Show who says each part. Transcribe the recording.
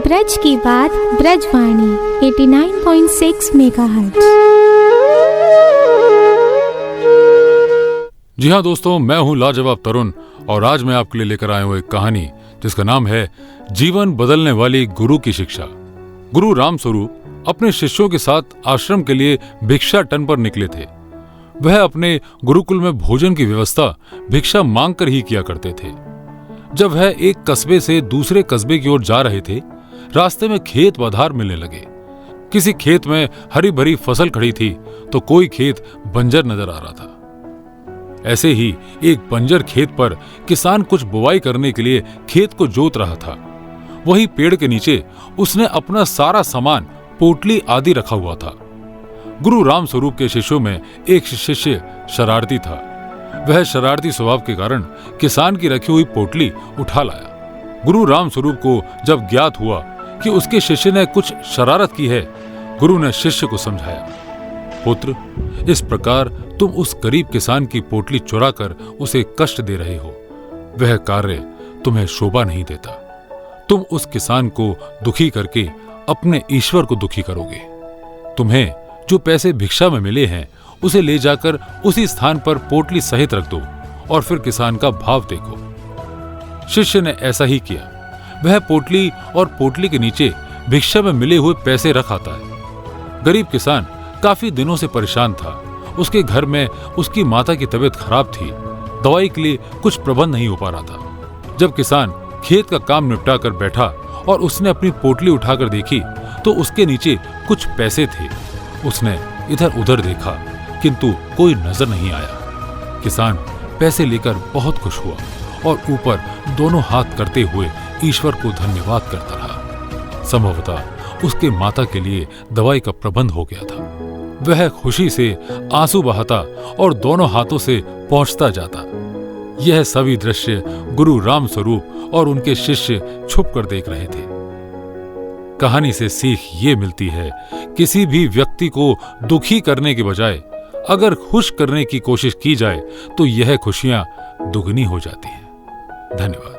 Speaker 1: ब्रज की बात ब्रजवाणी 89.6 मेगाहर्ट्ज।
Speaker 2: जी हाँ दोस्तों, मैं हूँ लाजवाब तरुण और आज मैं आपके लिए लेकर आया हूँ एक कहानी जिसका नाम है जीवन बदलने वाली गुरु की शिक्षा। गुरु रामस्वरूप अपने शिष्यों के साथ आश्रम के लिए भिक्षाटन पर निकले थे। वह अपने गुरुकुल में भोजन की व्यवस्था भिक्षा मांगकर ही किया करते थे। जब वह एक कस्बे से दूसरे कस्बे की ओर जा रहे थे, रास्ते में खेत बधार मिलने लगे। किसी खेत में हरी भरी फसल खड़ी थी तो कोई खेत बंजर नजर आ रहा था। ऐसे ही एक बंजर खेत पर किसान कुछ बुवाई करने के लिए खेत को जोत रहा था। वही पेड़ के नीचे उसने अपना सारा सामान, पोटली आदि रखा हुआ था। गुरु रामस्वरूप के शिष्यों में एक शिष्य शरारती था। वह शरारती स्वभाव के कारण किसान की रखी हुई पोटली उठा लाया। गुरु रामस्वरूप को जब ज्ञात हुआ कि उसके शिष्य ने कुछ शरारत की है, गुरु ने शिष्य को समझाया, पुत्र, इस प्रकार तुम उस गरीब किसान की पोटली चुराकर उसे कष्ट दे रहे हो। वह कार्य तुम्हें शोभा नहीं देता। तुम उस किसान को दुखी करके अपने ईश्वर को दुखी करोगे। तुम्हें जो पैसे भिक्षा में मिले हैं उसे ले जाकर उसी स्थान पर पोटली सहित रख दो और फिर किसान का भाव देखो। शिष्य ने ऐसा ही किया। वह पोटली और पोटली के नीचे भिक्षा में मिले हुए पैसे रख आता है। गरीब किसान काफी दिनों से परेशान था। उसके घर में उसकी माता की तबीयत खराब थी। दवाई के लिए कुछ प्रबंध नहीं हो पा रहा था। जब किसान खेत का काम निपटा कर बैठा और उसने अपनी पोटली उठाकर देखी तो उसके नीचे कुछ पैसे थे। उसने इधर उधर देखा किंतु कोई नजर नहीं आया। किसान पैसे लेकर बहुत खुश हुआ और ऊपर दोनों हाथ करते हुए ईश्वर को धन्यवाद करता रहा। संभवतः उसके माता के लिए दवाई का प्रबंध हो गया था। वह खुशी से आंसू बहाता और दोनों हाथों से पहुंचता जाता। यह सभी दृश्य गुरु रामस्वरूप और उनके शिष्य छुप कर देख रहे थे। कहानी से सीख ये मिलती है, किसी भी व्यक्ति को दुखी करने के बजाय अगर खुश करने की कोशिश की जाए तो यह खुशियां दुगनी हो जाती हैं। धन्यवाद।